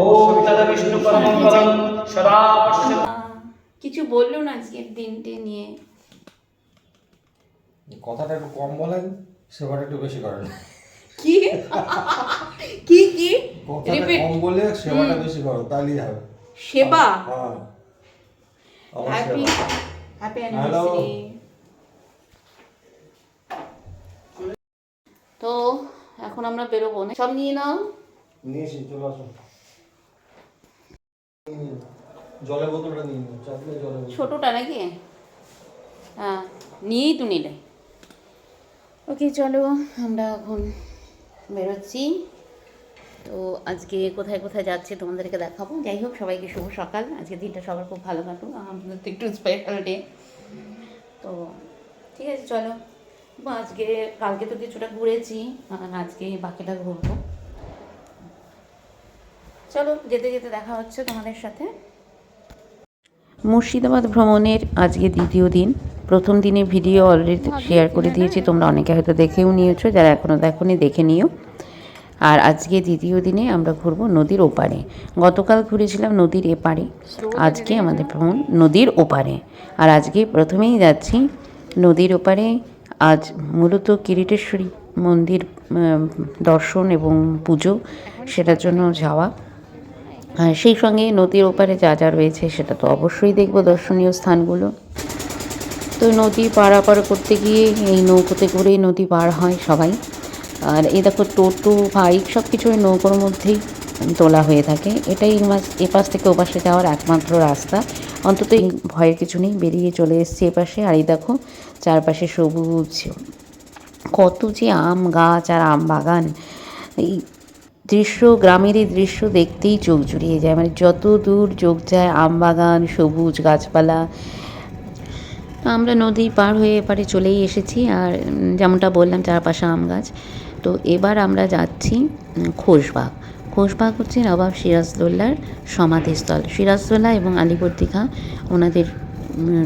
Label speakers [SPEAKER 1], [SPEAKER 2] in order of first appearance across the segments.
[SPEAKER 1] ওম তদবিষ্ণু পরমং পদং সদা পশ্য।
[SPEAKER 2] কিছু বললো না আজকের দিনটি নিয়ে?
[SPEAKER 3] কথাটা একটু কম বলেন, সেবাটা একটু বেশি করেন।
[SPEAKER 2] কি কি কি
[SPEAKER 3] কথাটা
[SPEAKER 2] রিপিট?
[SPEAKER 3] কম বলে সেবাটা বেশি করো, তাহলেই হবে।
[SPEAKER 2] সেবা।
[SPEAKER 3] হ্যাঁ, আমার
[SPEAKER 2] হ্যাপি
[SPEAKER 3] সেবা।
[SPEAKER 2] Happy anniversary. তো এখন আমরা বেরোবো না, সব নিয়ে নাও।
[SPEAKER 3] নিয়েছি, চলে আসো। জলের বোতলটা নিয়ে নিও, চাপলে জলের বোতল।
[SPEAKER 2] ছোটটা নাকি? হ্যাঁ, নিয়েই তো নিলে। ওকে চলো, আমরা এখন বেরোচ্ছি। তো আজকে কোথায় কোথায় যাচ্ছে তোমাদেরকে দেখাবো। যাই হোক, সবাইকে শুভ সকাল। আজকে দিনটা সবার খুব ভালো কাটুক, আমাদের তো একটু স্পেশাল ডে। তো ঠিক আছে চলো, আজকে কালকে তো কিছুটা ঘুরেছি, আর আজকে বাকিটা ঘুরবো। চলো, যেতে যেতে দেখা হচ্ছে তোমাদের সাথে। মুর্শিদাবাদ ভ্রমণের আজকে দ্বিতীয় দিন। প্রথম দিনের ভিডিও অলরেডি শেয়ার করে দিয়েছি, তোমরা অনেকে হয়তো দেখেও নিয়েছো, যারা এখনও দেখোনি দেখে নিও। আর আজকে দ্বিতীয় দিনে আমরা ঘুরবো নদীর ওপারে। গতকাল ঘুরেছিলাম নদীর এপারে, আজকে আমাদের ভ্রমণ নদীর ওপারে। আর আজকে প্রথমেই যাচ্ছি নদীর ওপারে। আজ মূলত কিরিটেশ্বরী মন্দির দর্শন এবং পুজো, সেটার জন্য যাওয়া। আর সেই সঙ্গে নদীর ওপারে যা যা রয়েছে সেটা তো অবশ্যই দেখব, দর্শনীয় স্থানগুলো। তো নদী পারাপার করতে গিয়ে এই নৌকোতে করেই নদী পার হয় সবাই। আর এই দেখো টোটো বাইক সব কিছু ওই নৌকোর মধ্যেই তোলা হয়ে থাকে। এটাই এপাশ থেকে ওপাশে যাওয়ার একমাত্র রাস্তা। অন্তত এই ভয়ের কিছু নেই, বেরিয়ে চলে এসেছি এপাশে। আর এই দেখো চারপাশে সবুজ, কত যে আম গাছ আর আম বাগান। এই দৃশ্য, গ্রামের এই দৃশ্য দেখতেই চোখ জুড়িয়ে যায়। মানে যত দূর চোখ যায় আম বাগান, সবুজ গাছপালা। আমরা নদী পার হয়ে এপারে চলেই এসেছি। আর যেমনটা বললাম, চারপাশে আম গাছ। তো এবার আমরা যাচ্ছি খোশবাগ। খোশবাগ হচ্ছে নবাব সিরাজদৌল্লার সমাধিস্থল। সিরাজদৌল্লা এবং আলিবর্দি খাঁ ওনাদের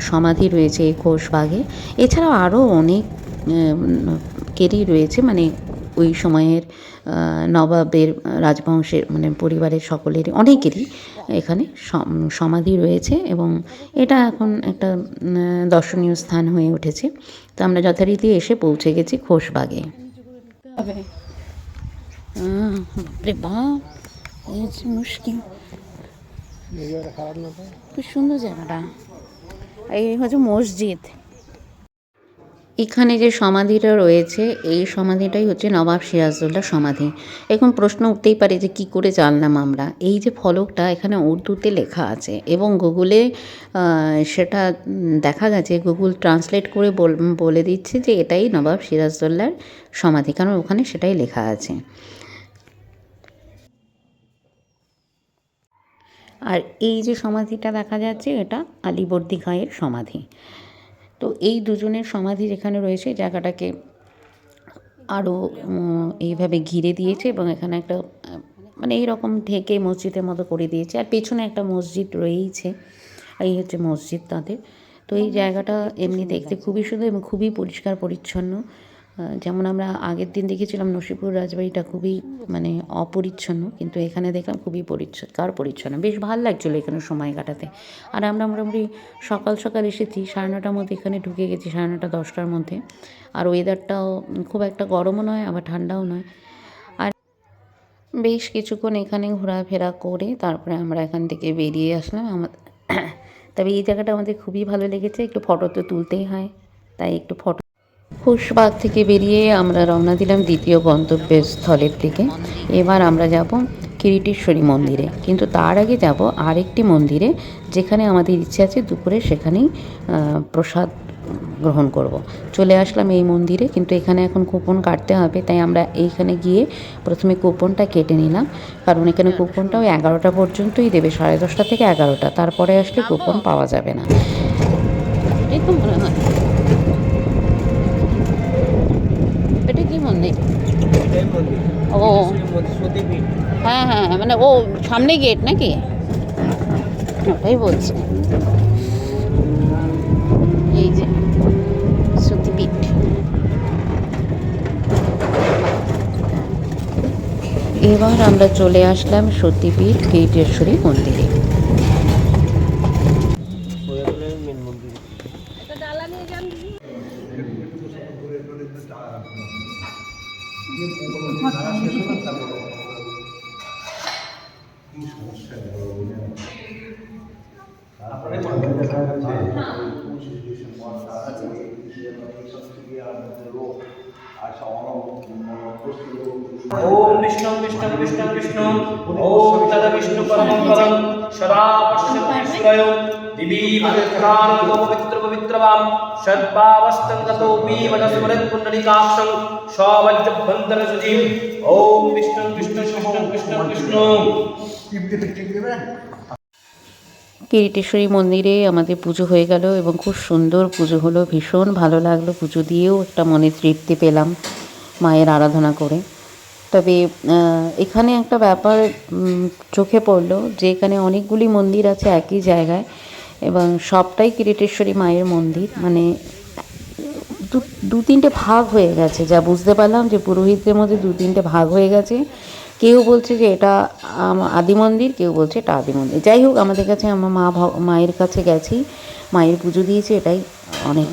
[SPEAKER 2] সমাধি রয়েছে এই খোশবাগে। এছাড়াও আরও অনেক কেরই রয়েছে, মানে ওই সময়ের নবাবের রাজবংশের মানে পরিবারের সকলেরই অনেকেরই এখানে সমাধি রয়েছে। এবং এটা এখন একটা দর্শনীয় স্থান হয়ে উঠেছে। তো আমরা যথারীতি এসে পৌঁছে গেছি খোশবাগে। বাপরে বাপ, মুশকিল, খুব সুন্দর জায়গাটা। এই হচ্ছে মসজিদ। এখানে যে সমাধিটা রয়েছে, এই সমাধিটাই হচ্ছে নবাব সিরাজদৌল্লার সমাধি। এখন প্রশ্ন উঠতেই পারে যে কী করে জানলাম আমরা। এই যে ফলকটা এখানে উর্দুতে লেখা আছে, এবং গুগলে সেটা দেখা গেছে, গুগল ট্রান্সলেট করে বলে দিচ্ছে যে এটাই নবাব সিরাজদৌল্লার সমাধি, কারণ ওখানে সেটাই লেখা আছে। আর এই যে সমাধিটা দেখা যাচ্ছে, এটা আলিবর্দি খাঁয়ের সমাধি। তো এই দুজনের সমাধি যেখানে রয়েছে, জায়গাটাকে আরও এইভাবে ঘিরে দিয়েছে, এবং এখানে একটা মানে এইরকম ঢেকে মসজিদের মতো করে দিয়েছে। আর পেছনে একটা মসজিদ রয়েইছে, এই হচ্ছে মসজিদ তাদের। তো এই জায়গাটা এমনি দেখতে খুবই সুন্দর এবং খুবই পরিষ্কার পরিচ্ছন্ন। যেমন আমরা আগের দিন দেখেছিলাম নসিপুর রাজবাড়িটা খুবই মানে অপরিচ্ছন্ন, কিন্তু এখানে দেখলাম খুবই পরিচ্ছন্ন। বেশ ভালো লাগছিলো এখানে সময় কাটাতে। আর আমরা মোটামুটি সকাল সকাল এসেছি, 9:30টার মধ্যে এখানে ঢুকে গেছি, 9:30 10টার মধ্যে। আর ওয়েদারটাও খুব একটা গরমও নয় আবার ঠান্ডাও নয়। আর বেশ কিছুক্ষণ এখানে ঘোরাফেরা করে তারপরে আমরা এখান থেকে বেরিয়ে আসলাম। তবে এই জায়গাটা আমাদের খুবই ভালো লেগেছে, একটু ফটো তো তুলতেই হয়, তাই একটু ফটো। খোশবাগ থেকে বেরিয়ে আমরা রওনা দিলাম দ্বিতীয় গন্তব্যস্থলের দিকে। এবার আমরা যাব কিরিটেশ্বরী মন্দিরে, কিন্তু তার আগে যাব আরেকটি মন্দিরে, যেখানে আমাদের ইচ্ছে আছে দুপুরে সেখানেই প্রসাদ গ্রহণ করব। চলে আসলাম এই মন্দিরে, কিন্তু এখানে এখন কুপন কাটতে হবে, তাই আমরা এইখানে গিয়ে প্রথমে কুপনটা কেটে নিলাম। কারণ এখানে কুপনটাও 11টা পর্যন্তই দেবে, 10:30 থেকে 11টা, তারপরে আসলে কুপন পাওয়া যাবে না। এই তো মনে হয় এটা কি মন্দির? ও হ্যাঁ হ্যাঁ, মানে ও সামনে গেট নাকি, ওটাই বলছি। এই যে সতীপীঠ, এবার আমরা চলে আসলাম সতীপীঠ কিরিটেশ্বরী মন্দিরে।
[SPEAKER 3] মেন মন্দির।
[SPEAKER 1] ओम विष्णु विष्णु विष्णु विष्णु ओम तद विष्णु परमं परं सदा पश्यति सूर्यो दिवि पवित्रानो पवित्र पवित्रवाम षड्भावस्तं ततोपि वनस्मरत् पुण्डरीकाक्षं सवज्रभन्तर सुजीव ओम विष्णु विष्णु विष्णु विष्णु विष्णु।
[SPEAKER 2] কিরিটেশ্বরী মন্দিরে আমাদের পুজো হয়ে গেল এবং খুব সুন্দর পুজো হলো, ভীষণ ভালো লাগলো। পুজো দিয়েও একটা মনে তৃপ্তি পেলাম মায়ের আরাধনা করে। তবে এখানে একটা ব্যাপার চোখে পড়লো যে এখানে অনেকগুলি মন্দির আছে একই জায়গায় এবং সবটাই কিরিটেশ্বরী মায়ের মন্দির, মানে দু তিনটে ভাগ হয়ে গেছে। যা বুঝতে পারলাম যে পুরোহিতদের মধ্যে দু তিনটে ভাগ হয়ে গেছে। কেউ বলছে যে এটা আদি মন্দির, কেউ বলছে এটা আদি মন্দির। যাই হোক, আমাদের কাছে আমার মায়ের কাছে গেছি, মায়ের পুজো দিয়েছি, এটাই অনেক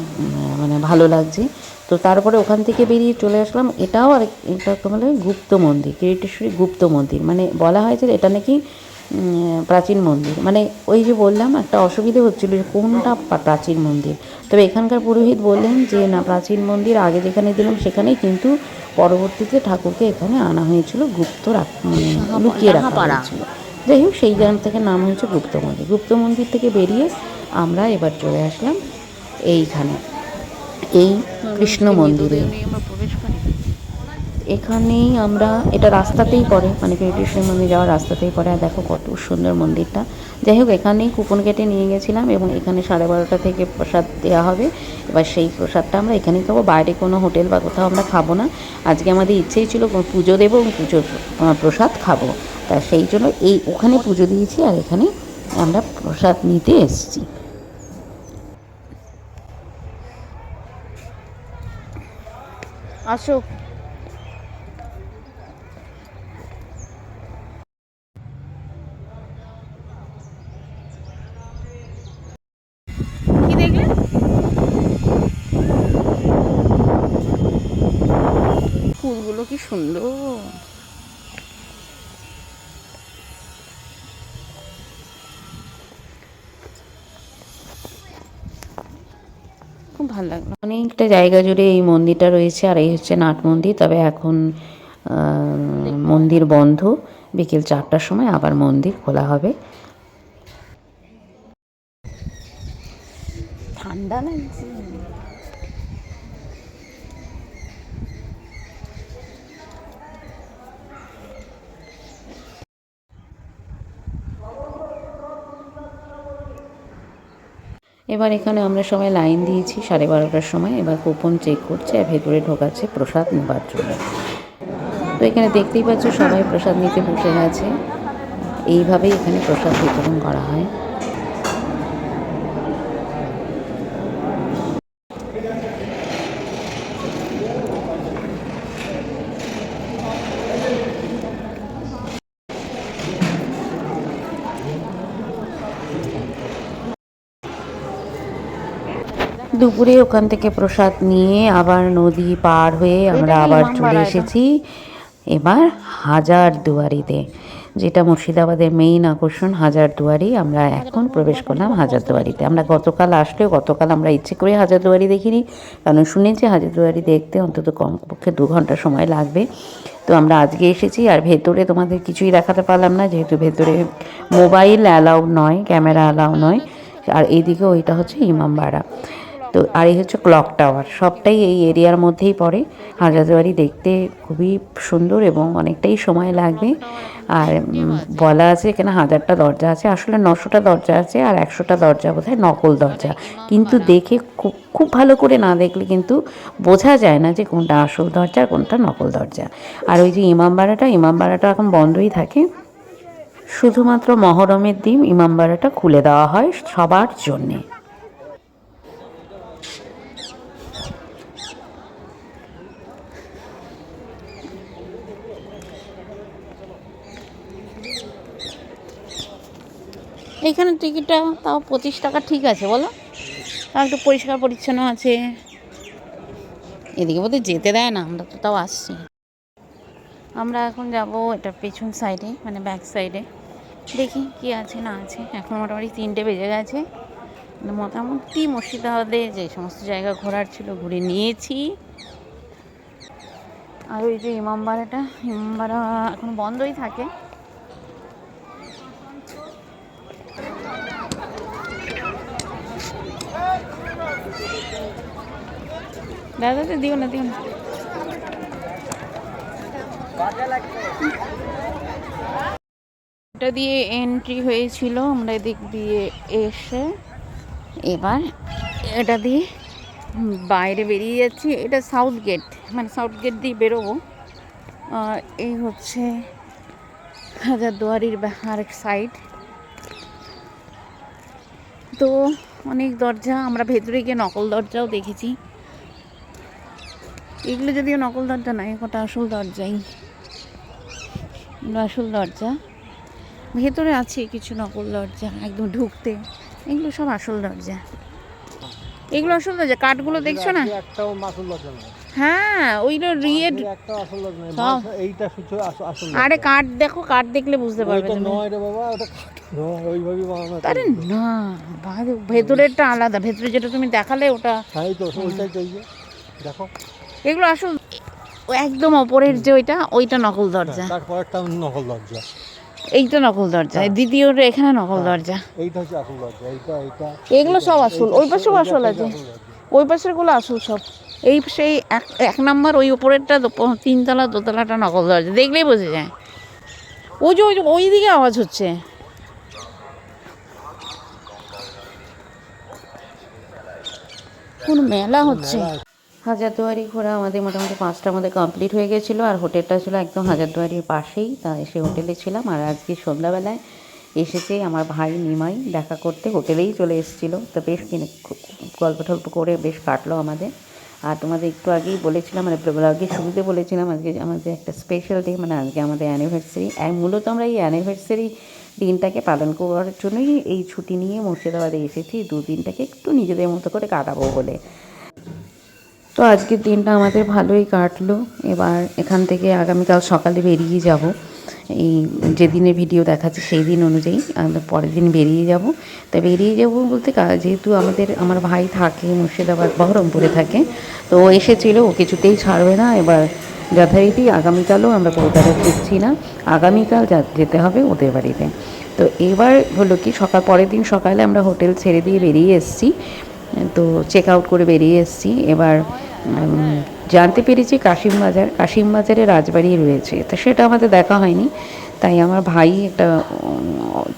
[SPEAKER 2] মানে ভালো লাগছে। তো তারপরে ওখান থেকে বেরিয়ে চলে আসলাম। এটাও আর এটা তো বলে গুপ্ত মন্দির, কিরিটেশ্বরী গুপ্ত মন্দির। মানে বলা হয়েছে এটা নাকি প্রাচীন মন্দির। মানে ওই যে বললাম একটা অসুবিধে হচ্ছিলো যে কোনটা প্রাচীন মন্দির। তবে এখানকার পুরোহিত বললেন যে না, প্রাচীন মন্দির আগে যেখানে দিলাম সেখানেই, কিন্তু পরবর্তীতে ঠাকুরকে এখানে আনা হয়েছিল গুপ্ত লুকিয়ে রাখা হয়েছিল। যাই হোক, সেই জায়গা থেকে নাম হয়েছে গুপ্ত মন্দির। গুপ্ত মন্দির থেকে বেরিয়ে আমরা এবার চলে আসলাম এইখানে, এই কৃষ্ণ মন্দিরে। এখানেই আমরা, এটা রাস্তাতেই পড়ে, মানে কিরিটেশ্বরী মন্দির যাওয়ার রাস্তাতেই পড়ে। আর দেখো কত সুন্দর মন্দিরটা। যাই হোক, এখানেই কুপন কেটে নিয়ে গেছিলাম এবং এখানে 12:30 থেকে প্রসাদ দেওয়া হবে। এবার সেই প্রসাদটা আমরা এখানেই খাবো, বাইরে কোনো হোটেল বা কোথাও আমরা খাবো না। আজকে আমাদের ইচ্ছেই ছিল পুজো দেবো এবং পুজোর প্রসাদ খাবো, তা সেই জন্য ওখানে পুজো দিয়েছি আর এখানে আমরা প্রসাদ নিতে এসেছি। আসো। কি দেখলে? ফুলগুলো কি সুন্দর। খুব ভালো লাগলো। অনেকটা জায়গা জুড়ে এই মন্দিরটা রয়েছে আর এই হচ্ছে নাট মন্দির। তবে এখন মন্দির বন্ধ, বিকেল 4টার সময় আবার মন্দির খোলা হবে। ঠান্ডা লাগছে। এবার এখানে আমরা সবাই লাইন দিয়েছি 12:30টার সময়। এবার কুপন চেক করছে আর ভেতরে ঢোকাচ্ছে প্রসাদ নেবার জন্য। তো এখানে দেখতেই পাচ্ছ সবাই প্রসাদ নিতে বসে গেছে। এইভাবেই এখানে প্রসাদ বিতরণ করা হয়। দুপুরে ওখান থেকে প্রসাদ নিয়ে আবার নদী পার হয়ে আমরা আবার চলে এসেছি এবার হাজারদুয়ারিতে, যেটা মুর্শিদাবাদের মেইন আকর্ষণ হাজারদুয়ারি। আমরা এখন প্রবেশ করলাম হাজারদুয়ারিতে। আমরা গতকাল আমরা ইচ্ছে করে হাজারদুয়ারি দেখিনি, কারণ শুনেছি হাজারদুয়ারি দেখতে অন্তত কমপক্ষে 2 ঘন্টা সময় লাগবে। তো আমরা আজকে এসেছি। আর ভেতরে তোমাদের কিছুই দেখাতে পারলাম না, যেহেতু ভেতরে মোবাইল অ্যালাউ নয়, ক্যামেরা অ্যালাউ নয়। আর এইদিকে ওইটা হচ্ছে ইমামবাড়া। তো আর এই হচ্ছে ক্লক টাওয়ার, সবটাই এই এরিয়ার মধ্যেই পড়ে। হাজারদুয়ারি দেখতে খুবই সুন্দর এবং অনেকটাই সময় লাগবে। আর বলা আছে এখানে 1000টা দরজা আছে, আসলে 900টা দরজা আছে আর 100টা দরজা বোধহয় নকল দরজা। কিন্তু দেখে খুব ভালো করে না দেখলে কিন্তু বোঝা যায় না যে কোনটা আসল দরজা আর কোনটা নকল দরজা। আর ওই যে ইমামবাড়াটা এখন বন্ধই থাকে, শুধুমাত্র মহরমের দিন ইমামবাড়াটা খুলে দেওয়া হয় সবার জন্যে। এখানে টিকিটটা তাও 25 টাকা, ঠিক আছে বলো, তাও একটু পরিষ্কার পরিচ্ছন্ন আছে। এদিকে বোধহয় যেতে দেয় না, আমরা তো তাও আসছি। আমরা এখন যাব এটা পেছন সাইডে, মানে ব্যাক সাইডে, দেখি কি আছে না আছে। এখন মোটামুটি 3টে বেজে গেছে। মোটামুটি মুর্শিদাবাদে যে সমস্ত জায়গা ঘোরার ছিল ঘুরে নিয়েছি। আর ওই যে ইমামবাড়া এখন বন্ধই থাকে। দাদা দিও না। এটা দিয়ে এন্ট্রি হয়েছিল, আমরা এদিক দিয়ে এসে এবার এটা দিয়ে বাইরে বেরিয়ে যাচ্ছি। এটা সাউথ গেট, মানে সাউথ গেট দিয়ে বেরোবো। এই হচ্ছে হাজারদুয়ারির আরেক সাইড। তো অনেক দরজা, আমরা ভেতরে গিয়ে নকল দরজাও দেখেছি। এগুলো যদিও নকল দরজা নয়, ওটা আসল দরজাই, আসল দরজা। ভেতরে আছে কিছু নকল দরজা একদম ঢুকতে, এগুলো সব আসল দরজা। এগুলো আসল দরজা, কাঠগুলো দেখছো না?
[SPEAKER 3] একটাও আসল দরজা না।
[SPEAKER 2] হ্যাঁ ওইটা রিয়েড,
[SPEAKER 3] একটাও আসল দরজা না,
[SPEAKER 2] সব
[SPEAKER 3] এইটা শুধু আসল।
[SPEAKER 2] আরে কাঠ দেখো, কাঠ দেখলে বুঝতে পারবে
[SPEAKER 3] ওইটা
[SPEAKER 2] তুমি।
[SPEAKER 3] নয় রে বাবা, ওটা কাঠ নয়, ওইভাবেই বানানো।
[SPEAKER 2] আরে না, ভেতরেরটা আলাদা, ভেতরে যেটা তুমি দেখালে ওটা।
[SPEAKER 3] হ্যাঁ এই তো ওইটাই চাইছে, দেখো।
[SPEAKER 2] এগুলো আসল, একদম ওপরের যে ওইটা নকল দরজা।
[SPEAKER 3] তারপর একটা নকল দরজা,
[SPEAKER 2] এইটা নকল দরজা, দ্বিতীয়টা এখানে নকল দরজা।
[SPEAKER 3] এইটা হচ্ছে আসল দরজা, এইটা
[SPEAKER 2] এগুলো সব আসল, ওই পাশেও আসল আছে, ওই পাশের গুলো আসল সব। এই সেই এক নাম্বার ওই উপরেরটা 3তলা, দোতলাটা নকল দরজা, দেখলেই বোঝা যায়। ওই যে ওই দিকে আওয়াজ হচ্ছে। কোন মেলা হচ্ছে। হাজারদুয়ারি ঘোরা আমাদের মোটামুটি 5টার মধ্যে কমপ্লিট হয়ে গেছিলো। আর হোটেলটা ছিল একদম হাজারদুয়ারির পাশেই, তা সে হোটেলে ছিলাম। আর আজকে সন্ধ্যাবেলায় এসেছে আমার ভাই নিমাই দেখা করতে, হোটেলেই চলে এসেছিলো। তো বেশ গল্প টল্প করে বেশ কাটলো আমাদের। আর তোমাদের একটু আগেই বলেছিলাম, মানে ব্লগে শুরুতে বলেছিলাম আজকে আমাদের একটা স্পেশাল ডে, মানে আজকে আমাদের অ্যানিভার্সারি। মূলত আমরা এই অ্যানিভার্সারি দিনটাকে পালন করার জন্যই এই ছুটি নিয়ে মুর্শিদাবাদে এসেছি, 2 দিনটাকে একটু নিজেদের মতো করে কাটাবো বলে। তো আজকের দিনটা আমাদের ভালোই কাটলো। এবার এখান থেকে আগামীকাল সকালে বেরিয়ে যাব, এই যেদিনের ভিডিও দেখাচ্ছে সেই দিন অনুযায়ী আমরা পরের দিন বেরিয়ে যাব। তা বেরিয়ে যাব বলতে যেহেতু আমার ভাই থাকে মুর্শিদাবাদ বহরমপুরে থাকে, তো ও এসেছিলো, ও কিছুতেই ছাড়বে না। এবার যথারীতি আগামীকালও আমরা কলকাতা ফিরছি না, আগামীকাল যেতে হবে ওদের বাড়িতে। তো এবার হলো কি, পরের দিন সকালে আমরা হোটেল ছেড়ে দিয়ে বেরিয়ে এসেছি, তো চেক আউট করে বেরিয়ে এসেছি। এবার জানতে পেরেছি কাশিমবাজারে রাজবাড়ি রয়েছে, তো সেটা আমাদের দেখা হয়নি। তাই আমার ভাই একটা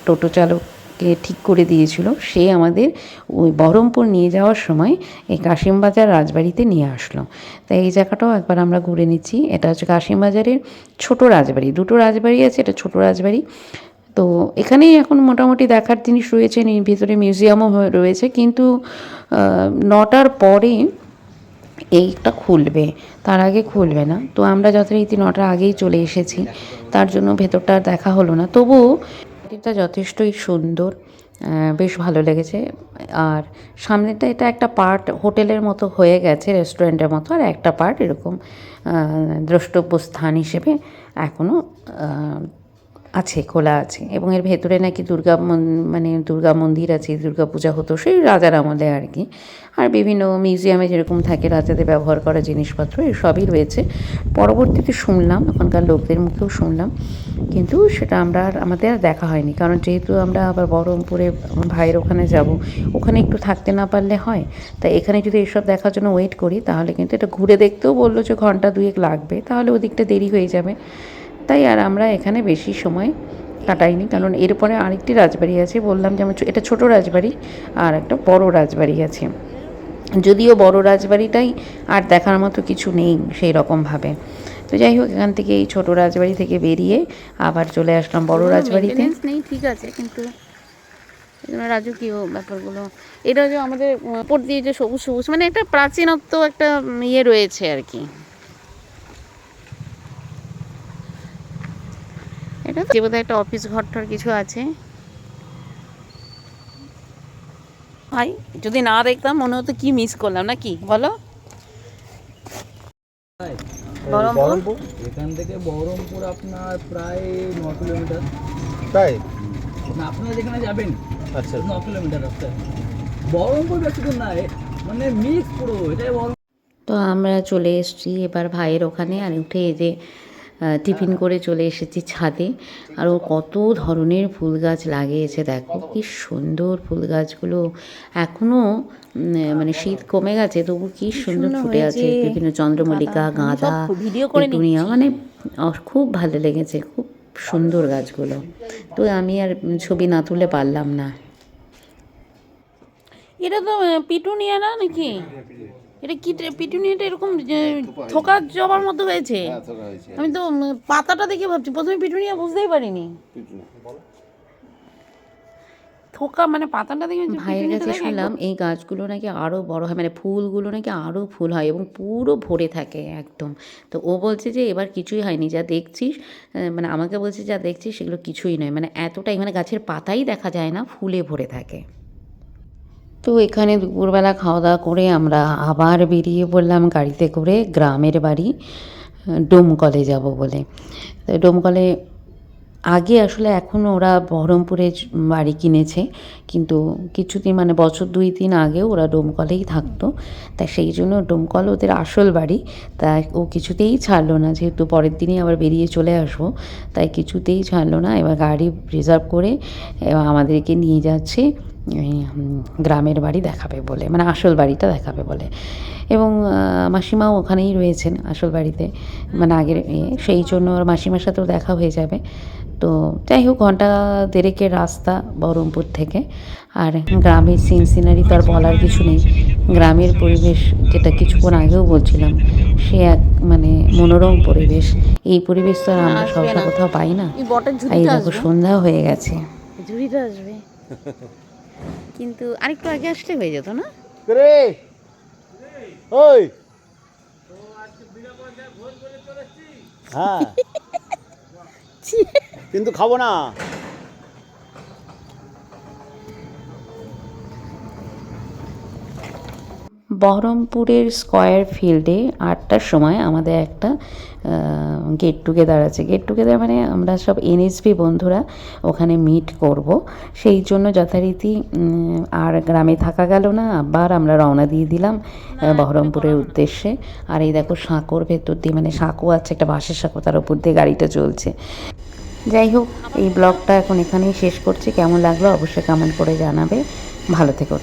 [SPEAKER 2] টোটো চালককে ঠিক করে দিয়েছিল, সে আমাদের ওই বহরমপুর নিয়ে যাওয়ার সময় এই কাশিমবাজার রাজবাড়িতে নিয়ে আসলো। তাই এই জায়গাটাও একবার আমরা ঘুরে নিচ্ছি। এটা হচ্ছে কাশিমবাজারের ছোট রাজবাড়ি, 2টো রাজবাড়ি আছে, এটা ছোট রাজবাড়ি। তো এখানেই এখন মোটামুটি দেখার জিনিস রয়েছে, ভিতরে মিউজিয়ামও রয়েছে, কিন্তু 9টার পরে এইটা খুলবে, তার আগে খুলবে না। তো আমরা যথারীতি 9টার আগেই চলে এসেছি, তার জন্য ভেতরটা দেখা হলো না। তবুও এটা যথেষ্টই সুন্দর, বেশ ভালো লেগেছে। আর সামনেটা এটা একটা পার্ট হোটেলের মতো হয়ে গেছে, রেস্টুরেন্টের মতো, আর একটা পার্ট এরকম দ্রষ্টব্য স্থান হিসেবে এখনও আছে, খোলা আছে। এবং এর ভেতরে নাকি দুর্গা মন্দির আছে, দুর্গা পূজা হতো সেই রাজার আমলে আর কি। আর বিভিন্ন মিউজিয়ামে যেরকম থাকে রাজাদের ব্যবহার করা জিনিসপত্র, এসবই রয়েছে। পরবর্তীতে শুনলাম, ওখানকার লোকদের মুখেও শুনলাম, কিন্তু সেটা আমাদের আর দেখা হয়নি। কারণ যেহেতু আমরা আবার বহরমপুরে আমার ভাইয়ের ওখানে যাব, ওখানে একটু থাকতে না পারলে হয়। তাই এখানে যদি এসব দেখার জন্য ওয়েট করি, তাহলে কিন্তু এটা ঘুরে দেখতেও বললো যে ঘন্টা 2 লাগবে, তাহলে ওদিকটা দেরি হয়ে যাবে। তাই আর আমরা এখানে বেশি সময় কাটাইনি, কারণ এরপরে আরেকটি রাজবাড়ি আছে, বললাম যেমন এটা ছোট রাজবাড়ি, আর একটা বড় রাজবাড়ি আছে। যদিও বড় রাজবাড়িটাই আর দেখার মতো কিছু নেই সেই রকমভাবে। তো যাই হোক, এখান থেকে এই ছোট রাজবাড়ি থেকে বেরিয়ে আবার চলে আসলাম বড় রাজবাড়িতে। নেই ঠিক আছে, কিন্তু রাজকীয় ব্যাপারগুলো, এটা যে আমাদের উপর দিয়ে যে সবুজ সবুজ, মানে একটা প্রাচীনত্ব একটা রয়েছে আর কি। এটা যে বোধহয় একটা অফিস ঘরটার কিছু আছে। ভাই যদি না দেখতাম মনে হতো কি মিস করলাম না কি বলো। বহরমপুর
[SPEAKER 4] এখান থেকে বহরমপুর আপনার প্রায় 9 কিলোমিটার।
[SPEAKER 3] তাই?
[SPEAKER 4] না আপনারা যেখানে যাবেন
[SPEAKER 3] আচ্ছা
[SPEAKER 4] 9 কিলোমিটার রাস্তা। বহরমপুর বেশি দূর না, মানে মিক্স পুরো এটাই বহরমপুর।
[SPEAKER 2] তো আমরা চলে এসেছি এবার ভাইয়ের ওখানে, আর উঠে এই যে টিফিন করে চলে এসেছি ছাদে। আর ও কত ধরনের ফুল গাছ লাগিয়েছে, দেখো কি সুন্দর ফুল গাছগুলো। এখনও মানে শীত কমে গেছে তবু কি সুন্দর ফুটে আছে, বিভিন্ন চন্দ্রমল্লিকা, গাঁদা, পিটুনিয়া, মানে খুব ভালো লেগেছে, খুব সুন্দর গাছগুলো। তো আমি আর ছবি না তুলে পারলাম না। এটা তো পিটুনিয়া না নাকি? এটা কি পিটুনিয়াটা এরকম থোকা জবার মতো হয়েছে? আমি তো পাতাটা দেখে ভাবছি, প্রথমে পিটুনিয়া বুঝতেই পারিনি। থোকা মানে পাতাটা দেখে ভাইয়ের কাছে শুনলাম এই গাছগুলো নাকি আরও বড় হয়, মানে ফুলগুলো নাকি আরও ফুল হয় এবং পুরো ভরে থাকে একদম। তো ও বলছে যে এবার কিছুই হয়নি, যা দেখছিস, মানে আমাকে বলছে যা দেখছিস সেগুলো কিছুই নয়, মানে এতটাই, মানে গাছের পাতাই দেখা যায় না, ফুলে ভরে থাকে। তো এখানে দুপুরবেলা খাওয়া দাওয়া করে আমরা আবার বেরিয়ে পড়লাম গাড়িতে করে গ্রামের বাড়ি ডোমকলে যাব বলে। তো ডোমকলে আগে আসলে এখন ওরা বহরমপুরে বাড়ি কিনেছে, কিন্তু কিছুদিন মানে বছর 2-3 আগেও ওরা ডোমকলেই থাকতো। তাই সেই জন্য ডোমকল ওদের আসল বাড়ি। তাই ও কিছুতেই ছাড়লো না, যেহেতু পরের দিনই আবার বেরিয়ে চলে আসবো, তাই কিছুতেই ছাড়লো না। এবার গাড়ি রিজার্ভ করে আমাদেরকে নিয়ে যাচ্ছে গ্রামের বাড়ি দেখাবে বলে, মানে আসল বাড়িটা দেখাবে বলে। এবং মাসিমাও ওখানেই রয়েছেন আসল বাড়িতে, মানে আগের সেই জন্য ওর মাসিমার সাথেও দেখা হয়ে যাবে। তো যাই হোক, 1.5 ঘন্টার রাস্তা বহরমপুর থেকে। আর গ্রামের সিনারি তো আর বলার কিছু নেই। গ্রামের পরিবেশ, যেটা কিছুক্ষণ আগেও বলছিলাম, সে এক মানে মনোরম পরিবেশ। এই পরিবেশ তো আর আমরা সবসময় কোথাও পাই না। এই দেখো সন্ধ্যা হয়ে গেছে, ঝুড়িটা আসবে, কিন্তু আরেকটু আগে আসলে হয়ে যেত না?
[SPEAKER 3] ওই হ্যাঁ কিন্তু খাবো না।
[SPEAKER 2] বহরমপুরের স্কয়ার ফিল্ডে 8টার সময় আমাদের একটা গেট টুগেদার আছে। গেট টুগেদার মানে আমরা সব এনএসপি বন্ধুরা ওখানে মিট করব, সেই জন্য যথারীতি আর গ্রামে থাকা গেল না, আবার আমরা রওনা দিয়ে দিলাম বহরমপুরের উদ্দেশ্যে। আর এই দেখো সাঁকোর ভেতর দিয়ে, মানে সাঁকো আছে, একটা বাঁশের সাঁকো, তার উপর দিয়ে গাড়িটা চলছে। যাই হোক, এই ব্লগটা এখন এখানেই শেষ করছি। কেমন লাগলো অবশ্যই কমেন্ট করে জানাবে। ভালো থেকো।